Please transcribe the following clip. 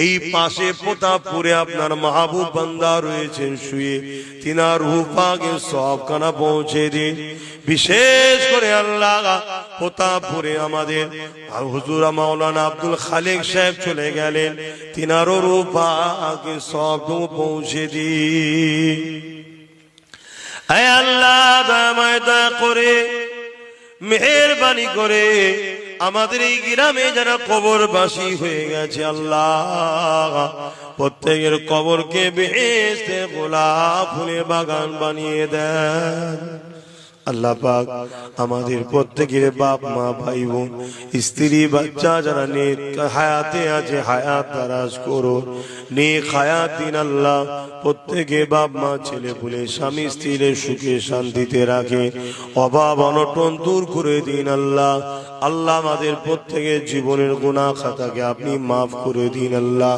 এই পাশে প্রতাপপুরে আপনার মাহবুব বান্দা রয়েছেন শুয়ে, তিনার রূহ পাকের সবখানা পৌঁছে দিন। বিশেষ করে আল্লাহ প্রতাপপুরে আমাদের হুজুর মাওলানা আব্দুল খালেক সাহেব চলে গেলেন, তিনারও রূহ পাকের সবটুকু পৌঁছে দিন। আয় আল্লাহ দয়া করে মেহেরবানি করে আমাদের এই গ্রামে যারা কবরবাসী হয়ে গেছে আল্লাহ প্রত্যেকের কবরকে বেহেশতে গোলাপ ফুলের বাগান বানিয়ে দেন। আল্লাহ পাক আমাদের প্রত্যেকের বাপ মা ভাই বোন স্ত্রী বাচ্চা যারা নেক হায়াতে আছে হায়াত দারাজ করো, নেক হায়াত দিন আল্লাহ। প্রত্যেকে বাপ মা ছেলে পুলে স্বামী স্ত্রীর সুখে শান্তিতে রাখে, অভাব অনটন দূর করে দিন আল্লাহ। আল্লাহ আমাদের প্রত্যেকের জীবনের গুনাহ খাতাকে আপনি মাফ করে দিন আল্লাহ।